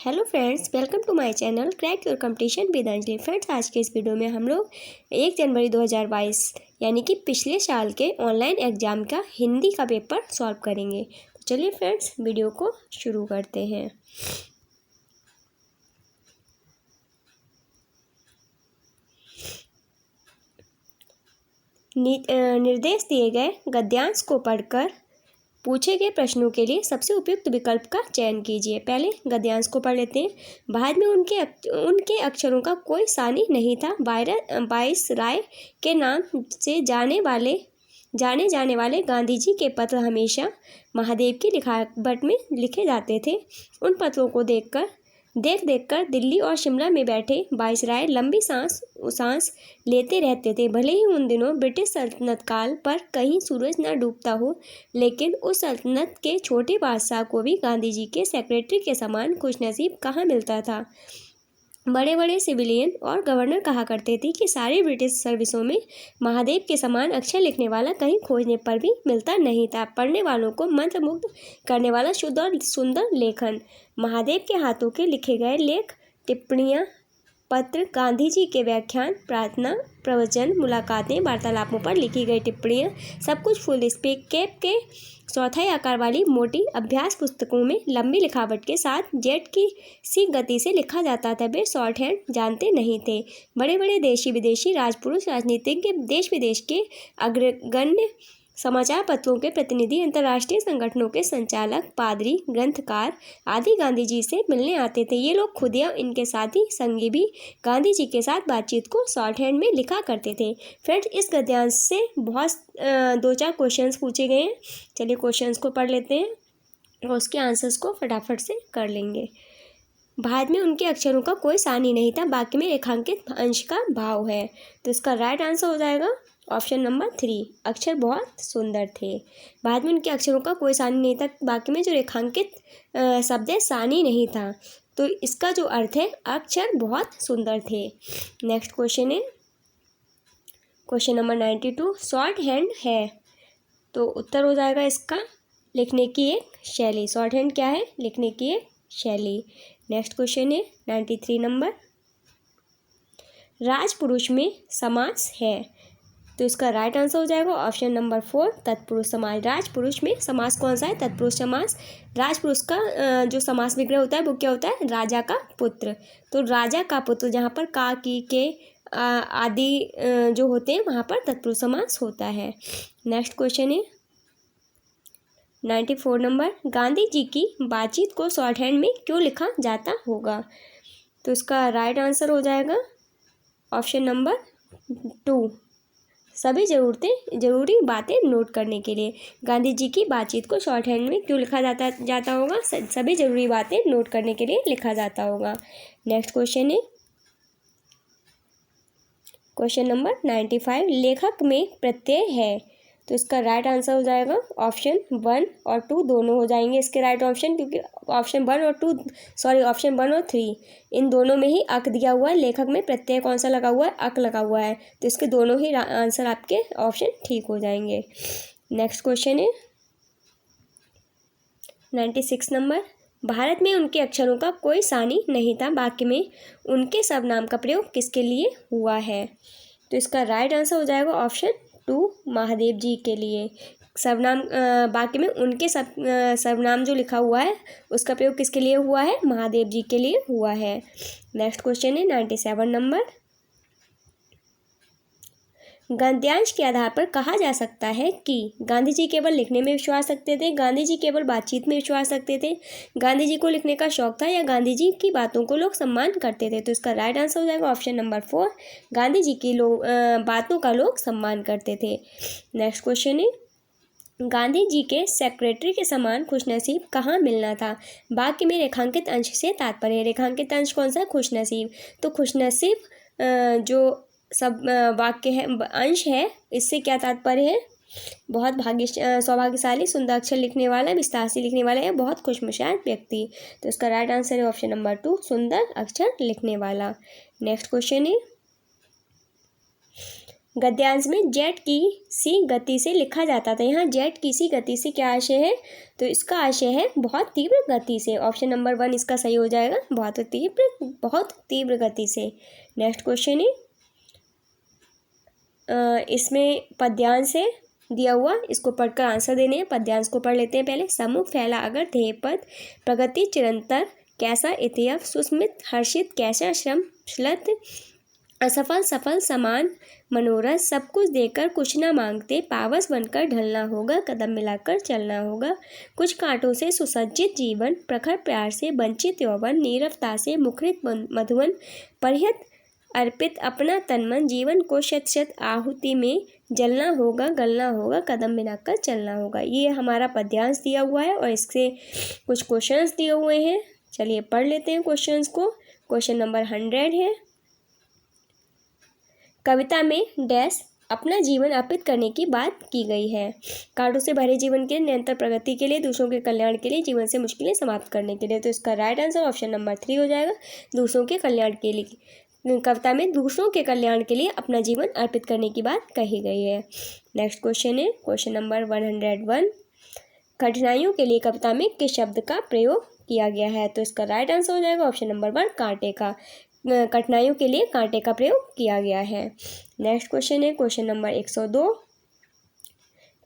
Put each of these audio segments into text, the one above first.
Hello friends, welcome to my channel crack your competition with Anjali. Friends, आज के इस video में हम लोग 1 जनवरी 2022 यानी कि पिछले साल के ऑनलाइन एग्ज़ाम का हिंदी का पेपर सॉल्व करेंगे। तो चलिए फ्रेंड्स, वीडियो को शुरू करते हैं। निर्देश दिए गए गद्यांश को पढ़कर पूछे गए प्रश्नों के लिए सबसे उपयुक्त विकल्प का चयन कीजिए। पहले गद्यांश को पढ़ लेते हैं। भारत में उनके अक्षरों का कोई सानी नहीं था। वायसराय के नाम से जाने जाने वाले गांधी जी के पत्र हमेशा महादेव की लिखावट में लिखे जाते थे। उन पत्रों को देख देख कर दिल्ली और शिमला में बैठे वायसराय लंबी सांस लेते रहते थे। भले ही उन दिनों ब्रिटिश सल्तनत काल पर कहीं सूरज न डूबता हो, लेकिन उस सल्तनत के छोटे बादशाह को भी गांधी जी के सेक्रेटरी के समान खुशनसीब कहाँ मिलता था। बड़े बड़े सिविलियन और गवर्नर कहा करते थे कि सारी ब्रिटिश सर्विसों में महादेव के समान अक्षर लिखने वाला कहीं खोजने पर भी मिलता नहीं था। पढ़ने वालों को मंत्रमुग्ध करने वाला शुद्ध और सुंदर लेखन, महादेव के हाथों के लिखे गए लेख, टिप्पणियाँ, पत्र, गांधी जी के व्याख्यान, प्रार्थना, प्रवचन, मुलाकातें, वार्तालापों पर लिखी गई टिप्पणियाँ, सब कुछ फुल स्पीक कैप के चौथाई आकार वाली मोटी अभ्यास पुस्तकों में लंबी लिखावट के साथ जेट की सी गति से लिखा जाता था। वे शॉर्ट हैंड जानते नहीं थे। बड़े बड़े देशी विदेशी राजपुरुष, राजनीतिज्ञ, देश विदेश के अग्रगण्य समाचार पत्रों के प्रतिनिधि, अंतर्राष्ट्रीय संगठनों के संचालक, पादरी, ग्रंथकार आदि गांधी जी से मिलने आते थे। ये लोग खुद या इनके साथी संगी भी गांधी जी के साथ बातचीत को शॉर्ट हैंड में लिखा करते थे। फ्रेंड्स, इस गद्यांश से बहुत 2-4 क्वेश्चंस पूछे गए हैं। चलिए क्वेश्चंस को पढ़ लेते हैं और उसके आंसर्स को फटाफट से कर लेंगे। भारत में उनके अक्षरों का कोई सानी नहीं था, बाकी में रेखांकित अंश का भाव है। तो इसका राइट आंसर हो जाएगा ऑप्शन नंबर 3, अक्षर बहुत सुंदर थे। बाद में उनके अक्षरों का कोई सानी नहीं था, बाकी में जो रेखांकित शब्द है सानी नहीं था। तो इसका जो अर्थ है अक्षर बहुत सुंदर थे। नेक्स्ट क्वेश्चन है क्वेश्चन नंबर 92, शॉर्ट हैंड है। तो उत्तर हो जाएगा इसका लिखने की एक शैली। शॉर्ट हैंड क्या है? लिखने की एक शैली। नेक्स्ट क्वेश्चन है 93 नंबर, राजपुरुष में समास है। तो इसका राइट आंसर हो जाएगा ऑप्शन नंबर 4, तत्पुरुष समास। राजपुरुष में समास कौन सा है? तत्पुरुष समास। राजपुरुष का जो समास विग्रह होता है वो क्या होता है? राजा का पुत्र। तो राजा का पुत्र, जहाँ पर का, की, के आदि जो होते हैं वहाँ पर तत्पुरुष समास होता है। नेक्स्ट क्वेश्चन है 94 नंबर, गांधी जी की बातचीत को शॉर्ट हैंड में क्यों लिखा जाता होगा? तो इसका राइट आंसर हो जाएगा ऑप्शन नंबर 2, सभी जरूरी बातें नोट करने के लिए। गांधी जी की बातचीत को शॉर्ट हैंड में क्यों लिखा जाता होगा? सभी जरूरी बातें नोट करने के लिए लिखा जाता होगा। नेक्स्ट क्वेश्चन है क्वेश्चन नंबर 95, लेखक में प्रत्यय है। तो इसका राइट आंसर हो जाएगा ऑप्शन 1 और 2 दोनों हो जाएंगे इसके राइट ऑप्शन, क्योंकि ऑप्शन 1 और 3 इन दोनों में ही अक दिया हुआ है। लेखक में प्रत्यय कौन सा लगा हुआ है? अक लगा हुआ है। तो इसके दोनों ही आंसर आपके ऑप्शन ठीक हो जाएंगे। नेक्स्ट क्वेश्चन है 96 नंबर, भारत में उनके अक्षरों का कोई सानी नहीं था, बाकी में उनके सर्वनाम का प्रयोग किसके लिए हुआ है? तो इसका राइट आंसर हो जाएगा ऑप्शन 2, महादेव जी के लिए। सर्वनाम बाकी में उनके सर्वनाम जो लिखा हुआ है उसका प्रयोग किसके लिए हुआ है? महादेव जी के लिए हुआ है। नेक्स्ट क्वेश्चन है 97 नंबर, गद्यांश के आधार पर कहा जा सकता है कि गांधी जी केवल लिखने में विश्वास रखते थे, गांधी जी केवल बातचीत में विश्वास रखते थे, गांधी जी को लिखने का शौक था, या गांधी जी की बातों को लोग सम्मान करते थे? तो इसका राइट आंसर हो जाएगा ऑप्शन नंबर 4, गांधी जी की बातों का लोग सम्मान करते थे। नेक्स्ट क्वेश्चन है, गांधी जी के सेक्रेटरी के समान खुशनसीब कहाँ मिलना था? बाकी में रेखांकित अंश से तात्पर्य है। रेखांकित अंश कौन सा है? खुशनसीब। तो खुशनसीब जो सब वाक्य है, अंश है, इससे क्या तात्पर्य है? बहुत सौभाग्यशाली, सुंदर अक्षर लिखने वाला, विस्तार से लिखने वाला है, बहुत खुशमिजाज व्यक्ति। तो इसका राइट आंसर है ऑप्शन नंबर 2, सुंदर अक्षर लिखने वाला। नेक्स्ट क्वेश्चन है गद्यांश में जेट की सी गति से लिखा जाता था। यहाँ जेट की सी गति से क्या आशय है, तो इसका आशय है बहुत तीव्र गति से। ऑप्शन नंबर 1 इसका सही हो जाएगा, बहुत तीव्र गति से। नेक्स्ट क्वेश्चन है, इसमें पद्यांश है दिया हुआ, इसको पढ़कर आंसर देने हैं। पद्यांश को पढ़ लेते हैं पहले। सम्मुख फैला अगर ध्येय पद, प्रगति चिरंतर कैसा इतियव, सुस्मित हर्षित कैसा श्रम श्लत, असफल सफल समान मनोरथ, सब कुछ देकर कुछ ना मांगते, पावस बनकर ढलना होगा, कदम मिलाकर चलना होगा, कुछ कांटों से सुसज्जित जीवन, प्रखर प्यार से वंचित यौवन, नीरवता से मुखरित मधुवन, परहित अर्पित अपना तन मन, जीवन को शत शत आहुति में जलना होगा, गलना होगा, कदम मिलाकर चलना होगा। ये हमारा पद्यांश दिया हुआ है और इससे कुछ क्वेश्चंस दिए हुए हैं। चलिए पढ़ लेते हैं क्वेश्चंस को। क्वेश्चन नंबर 100 है, कविता में डैश अपना जीवन अर्पित करने की बात की गई है। कांटों से भरे जीवन के निरंतर प्रगति के लिए, दूसरों के कल्याण के लिए, जीवन से मुश्किलें समाप्त करने के लिए। तो इसका राइट आंसर ऑप्शन नंबर 3 हो जाएगा, दूसरों के कल्याण के लिए। कविता में दूसरों के कल्याण के लिए अपना जीवन अर्पित करने की बात कही गई है। नेक्स्ट क्वेश्चन है क्वेश्चन नंबर 101, कठिनाइयों के लिए कविता में किस शब्द का प्रयोग किया गया है। तो इसका राइट आंसर हो जाएगा ऑप्शन नंबर 1 कांटे का। कठिनाइयों के लिए कांटे का प्रयोग किया गया है। नेक्स्ट क्वेश्चन है क्वेश्चन नंबर 102,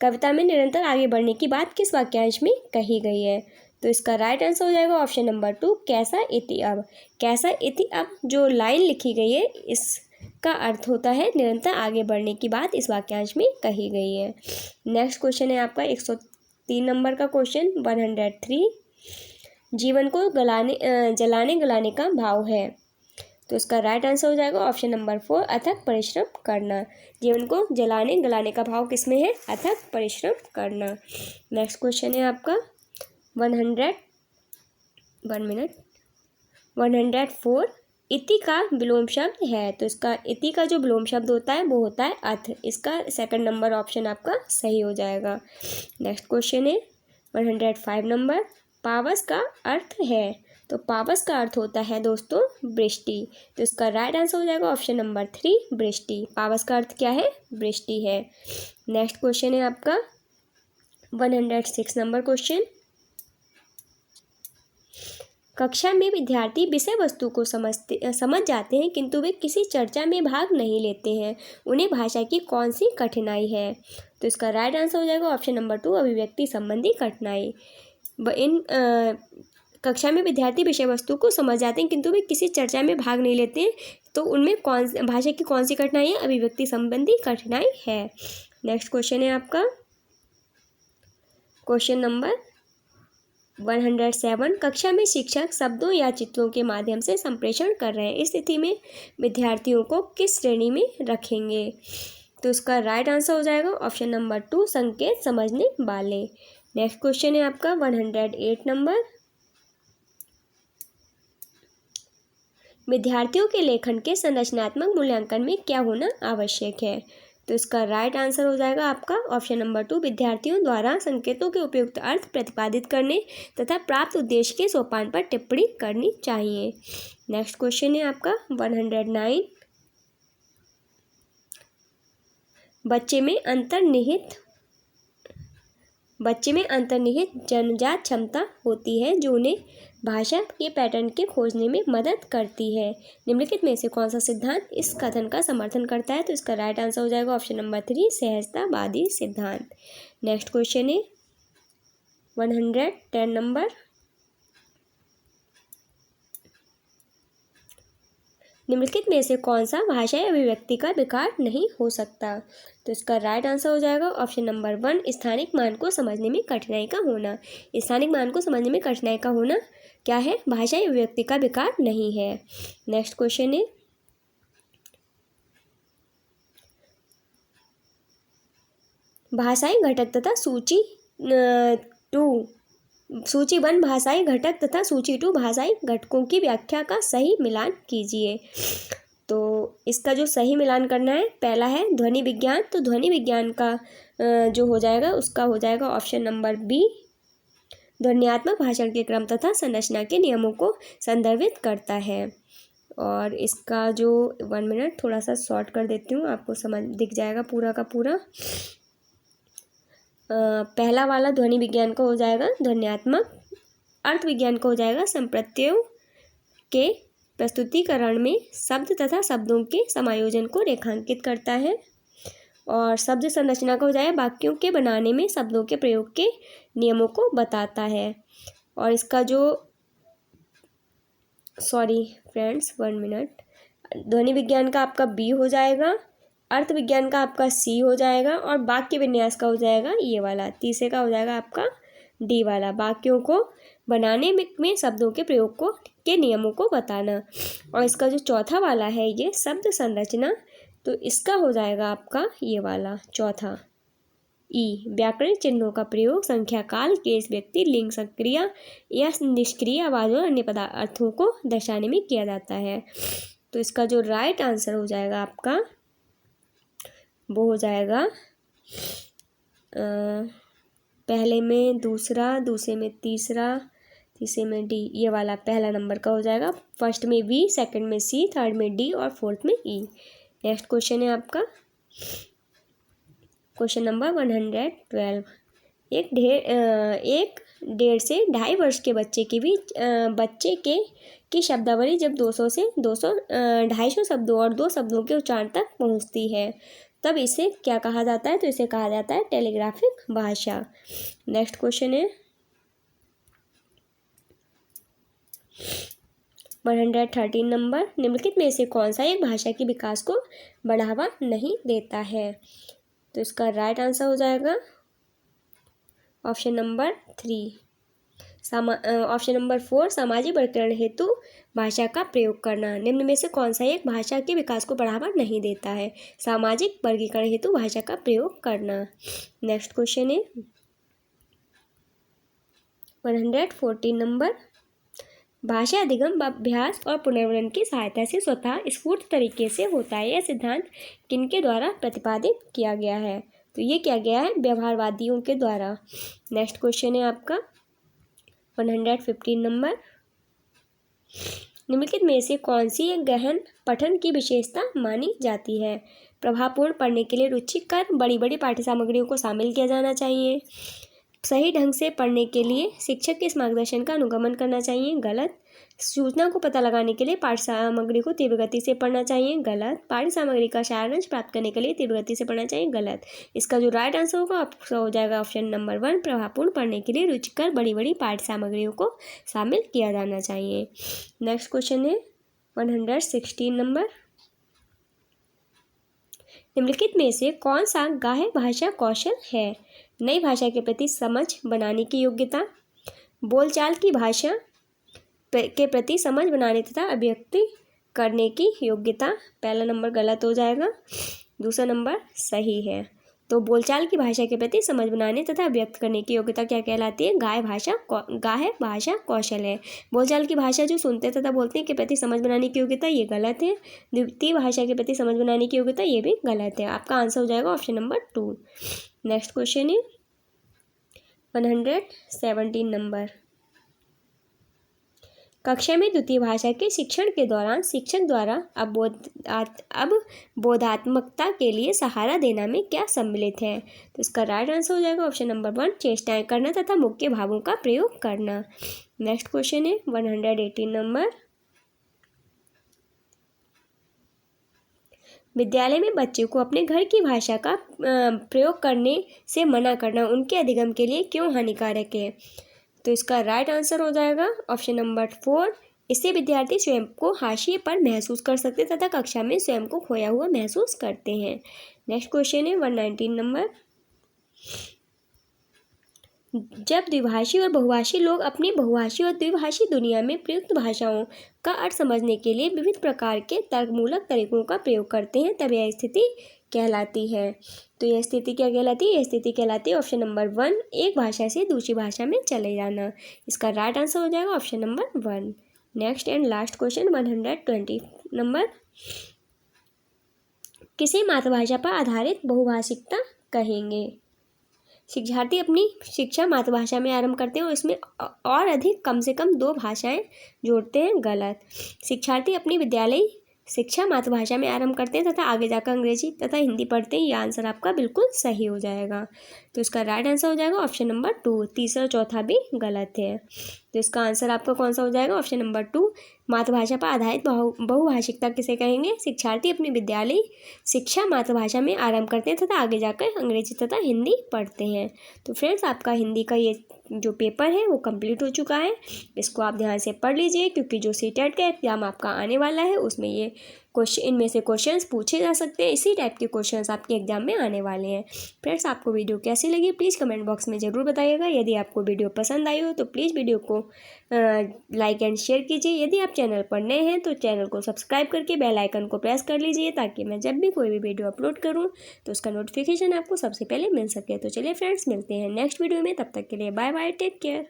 कविता में निरंतर आगे बढ़ने की बात किस वाक्यांश में कही गई है। तो इसका राइट आंसर हो जाएगा ऑप्शन नंबर 2 कैसा इति अब। कैसा इति अब जो लाइन लिखी गई है इसका अर्थ होता है निरंतर आगे बढ़ने की बात इस वाक्यांश में कही गई है। नेक्स्ट क्वेश्चन है आपका 103 नंबर का क्वेश्चन 103, जीवन को जलाने गलाने का भाव है। तो इसका राइट आंसर हो जाएगा ऑप्शन नंबर 4 अथक परिश्रम करना। जीवन को जलाने गलाने का भाव किसमें है, अथक परिश्रम करना। नेक्स्ट क्वेश्चन है आपका 104, इति का विलोम शब्द है। तो इसका इति का जो विलोम शब्द होता है वो होता है अथ। इसका सेकंड नंबर ऑप्शन आपका सही हो जाएगा। नेक्स्ट क्वेश्चन है 105 नंबर, पावस का अर्थ है। तो पावस का अर्थ होता है दोस्तों वृष्टि। तो इसका राइट आंसर हो जाएगा ऑप्शन नंबर 3 वृष्टि। पावस का अर्थ क्या है, वृष्टि है। नेक्स्ट क्वेश्चन है आपका 106 नंबर क्वेश्चन, कक्षा में विद्यार्थी विषय वस्तु को समझ जाते हैं किंतु वे किसी चर्चा में भाग नहीं लेते हैं, उन्हें भाषा की कौन सी कठिनाई है। तो इसका राइट आंसर हो जाएगा ऑप्शन नंबर 2 अभिव्यक्ति संबंधी कठिनाई। इन कक्षा में विद्यार्थी विषय वस्तु को समझ जाते हैं किंतु वे किसी चर्चा में भाग नहीं लेते हैं, तो उनमें भाषा की कौन सी कठिनाई है, अभिव्यक्ति संबंधी कठिनाई है। नेक्स्ट क्वेश्चन है आपका क्वेश्चन नंबर 107, कक्षा में शिक्षक शब्दों या चित्रों के माध्यम से संप्रेषण कर रहे हैं, इस स्थिति में विद्यार्थियों को किस श्रेणी में रखेंगे। तो इसका राइट आंसर हो जाएगा ऑप्शन नंबर 2 संकेत समझने वाले। नेक्स्ट क्वेश्चन है आपका 108 नंबर, विद्यार्थियों के लेखन के संरचनात्मक मूल्यांकन में क्या होना आवश्यक है। तो इसका राइट आंसर हो जाएगा आपका ऑप्शन नंबर 2 विद्यार्थियों द्वारा संकेतों के उपयुक्त अर्थ प्रतिपादित करने तथा प्राप्त उद्देश्य के सोपान पर टिप्पणी करनी चाहिए। नेक्स्ट क्वेश्चन है आपका 109, बच्चे में अंतर्निहित जन्मजात क्षमता होती है जो उन्हें भाषा के पैटर्न के खोजने में मदद करती है, निम्नलिखित में से कौन सा सिद्धांत इस कथन का समर्थन करता है। तो इसका राइट आंसर हो जाएगा ऑप्शन नंबर 3 सहजतावादी सिद्धांत। नेक्स्ट क्वेश्चन है 110 नंबर, निम्नलिखित में से कौन सा भाषाई अभिव्यक्ति का विकार नहीं हो सकता। तो इसका राइट आंसर हो जाएगा ऑप्शन नंबर 1 स्थानिक मान को समझने में कठिनाई का होना। स्थानिक मान को समझने में कठिनाई का होना क्या है, भाषाई अभिव्यक्ति का विकार नहीं है। नेक्स्ट क्वेश्चन है भाषाई घटक तथा सूची 1 भाषाई घटक तथा सूची 2 भाषाई घटकों की व्याख्या का सही मिलान कीजिए। तो इसका जो सही मिलान करना है, पहला है ध्वनि विज्ञान। तो ध्वनि विज्ञान का जो हो जाएगा उसका हो जाएगा ऑप्शन नंबर बी, ध्वन्यात्मक भाषण के क्रम तथा संरचना के नियमों को संदर्भित करता है। और इसका जो 1 मिनट थोड़ा सा शॉर्ट कर देती हूँ, आपको समझ दिख जाएगा पूरा का पूरा। पहला वाला ध्वनि विज्ञान का हो जाएगा ध्वन्यात्मक, अर्थ विज्ञान का हो जाएगा संप्रत्ययों के प्रस्तुतिकरण में शब्द तथा शब्दों के समायोजन को रेखांकित करता है, और शब्द संरचना का हो जाएगा वाक्यों के बनाने में शब्दों के प्रयोग के नियमों को बताता है। और इसका जो सॉरी फ्रेंड्स 1 मिनट, ध्वनि विज्ञान का आपका बी हो जाएगा, अर्थ विज्ञान का आपका सी हो जाएगा, और वाक्य विन्यास का हो जाएगा ये वाला, तीसरे का हो जाएगा आपका डी वाला, वाक्यों को बनाने में शब्दों के प्रयोग को के नियमों को बताना। और इसका जो चौथा वाला है ये शब्द संरचना, तो इसका हो जाएगा आपका ये वाला चौथा ई, व्याकरण चिन्हों का प्रयोग संख्या काल केस व्यक्ति लिंग सक्रिय या निष्क्रिय आवाज़ों और अन्य पदार्थों को दर्शाने में किया जाता है। तो इसका जो राइट आंसर हो जाएगा आपका वो हो जाएगा पहले में दूसरा, दूसरे में तीसरा, तीसरे में डी, ये वाला पहला नंबर का हो जाएगा। फर्स्ट में वी, सेकंड में सी, थर्ड में डी और फोर्थ में ई। नेक्स्ट क्वेश्चन है आपका क्वेश्चन नंबर 112। एक 1.5 से 2.5 वर्ष के बच्चे के बीच की शब्दावली जब 200 से 250 शब्दों और 2 शब्दों के उच्चारण तक पहुंचती है तब इसे क्या कहा जाता है? तो इसे कहा जाता है टेलीग्राफिक भाषा। नेक्स्ट क्वेश्चन है 113 नंबर, निम्नलिखित में से कौन सा एक भाषा के विकास को बढ़ावा नहीं देता है? तो इसका राइट आंसर हो जाएगा ऑप्शन नंबर 3। ऑप्शन नंबर 4 सामाजिक वर्गीकरण हेतु भाषा का प्रयोग करना। निम्न में से कौन सा एक भाषा के विकास को बढ़ावा नहीं देता है? सामाजिक वर्गीकरण हेतु भाषा का प्रयोग करना। नेक्स्ट क्वेश्चन है 114 नंबर, भाषा अधिगम अभ्यास और पुनर्वनन की सहायता से स्वतः स्फूर्त तरीके से होता है। यह सिद्धांत किनके द्वारा प्रतिपादित किया गया है? तो ये किया गया है व्यवहारवादियों के द्वारा। नेक्स्ट क्वेश्चन है आपका 115 नंबर, निम्नलिखित में से कौन सी एक गहन पठन की विशेषता मानी जाती है? प्रभावपूर्ण पढ़ने के लिए रुचिकर बड़ी बड़ी पाठ्य सामग्रियों को शामिल किया जाना चाहिए। सही ढंग से पढ़ने के लिए शिक्षक के इस मार्गदर्शन का अनुगमन करना चाहिए। गलत। सूचना को पता लगाने के लिए पाठ्य सामग्री को तीव्र गति से पढ़ना चाहिए। गलत। पाठ्य सामग्री का सारांश प्राप्त करने के लिए तीव्र गति से पढ़ना चाहिए। गलत। इसका जो राइट आंसर होगा आपका हो जाएगा ऑप्शन नंबर 1, प्रभावपूर्ण पढ़ने के लिए रुचिकर बड़ी बड़ी पाठ्य सामग्रियों को शामिल किया जाना चाहिए। नेक्स्ट क्वेश्चन है 116 नंबर, निम्नलिखित में से कौन सा गाह्य भाषा कौशल है? नई भाषा के प्रति समझ बनाने की योग्यता, बोलचाल की भाषा के प्रति समझ बनाने तथा अभिव्यक्ति करने की योग्यता। पहला नंबर गलत हो जाएगा, दूसरा नंबर सही है। तो बोलचाल की भाषा के प्रति समझ बनाने तथा व्यक्त करने की योग्यता क्या कहलाती है? गाह्य भाषा कौशल है। बोलचाल की भाषा जो सुनते तथा बोलते हैं के प्रति समझ बनाने की योग्यता, ये गलत है। द्वितीय भाषा के प्रति समझ बनाने की योग्यता, ये भी गलत है। आपका आंसर हो जाएगा ऑप्शन नंबर 2। नेक्स्ट क्वेश्चन है 117 नंबर, कक्षा में द्वितीय भाषा के शिक्षण के दौरान शिक्षक द्वारा बोधात्मकता के लिए सहारा देना में क्या सम्मिलित है? तो इसका राइट आंसर हो जाएगा ऑप्शन नंबर 1, चेष्टाएं करना तथा मुख्य भावों का प्रयोग करना। नेक्स्ट क्वेश्चन है 118 नंबर, विद्यालय में बच्चे को अपने घर की भाषा का प्रयोग करने से मना करना उनके अधिगम के लिए क्यों हानिकारक है? तो इसका राइट आंसर हो जाएगा ऑप्शन नंबर 4, इससे विद्यार्थी स्वयं को हाशिए पर महसूस कर सकते तथा कक्षा में स्वयं को खोया हुआ महसूस करते हैं। नेक्स्ट क्वेश्चन है 119 नंबर, जब द्विभाषी और बहुभाषी लोग अपनी बहुभाषी और द्विभाषी दुनिया में प्रयुक्त भाषाओं का अर्थ समझने के लिए विविध प्रकार के तर्कमूलक तरीकों का प्रयोग करते हैं तब यह स्थिति कहलाती है। तो यह स्थिति क्या कहलाती है? यह स्थिति कहलाती है ऑप्शन नंबर 1, एक भाषा से दूसरी भाषा में चले जाना। इसका राइट आंसर हो जाएगा option number 1। Next and last question 120 number, किसे मातृभाषा पर आधारित बहुभाषिकता कहेंगे? शिक्षार्थी अपनी शिक्षा मातृभाषा में आरंभ करते हैं और इसमें और अधिक कम से कम 2 भाषाएं जोड़ते हैं, गलत। शिक्षार्थी अपनी विद्यालय शिक्षा मातृभाषा में आरंभ करते हैं तथा आगे जाकर अंग्रेजी तथा हिंदी पढ़ते हैं। यह आंसर आपका बिल्कुल सही हो जाएगा। तो इसका राइट आंसर हो जाएगा ऑप्शन नंबर 2। तीसरा चौथा भी गलत है। तो इसका आंसर आपका कौन सा हो जाएगा? Option number 2। मातृभाषा पर आधारित बहुभाषिकता किसे कहेंगे? शिक्षार्थी अपनी विद्यालय शिक्षा मातृभाषा में आरंभ करते हैं तथा आगे जाकर अंग्रेजी तथा हिंदी पढ़ते हैं। तो फ्रेंड्स, आपका हिंदी का ये जो पेपर है वो कंप्लीट हो चुका है। इसको आप ध्यान से पढ़ लीजिए, क्योंकि जो सीटेट का एग्ज़ाम आपका आने वाला है उसमें ये इनमें से क्वेश्चंस पूछे जा सकते हैं। इसी टाइप के क्वेश्चंस आपके एग्जाम में आने वाले हैं। फ्रेंड्स, आपको वीडियो कैसी लगी प्लीज़ कमेंट बॉक्स में ज़रूर बताइएगा। यदि आपको वीडियो पसंद आई हो तो प्लीज़ वीडियो को लाइक एंड शेयर कीजिए। यदि आप चैनल पर नए हैं तो चैनल को सब्सक्राइब करके बेल आइकन को प्रेस कर लीजिए, ताकि मैं जब भी कोई भी वीडियो अपलोड करूँ तो उसका नोटिफिकेशन आपको सबसे पहले मिल सके। तो चलिए फ्रेंड्स, मिलते हैं नेक्स्ट वीडियो में। तब तक के लिए बाय बाय, टेक केयर।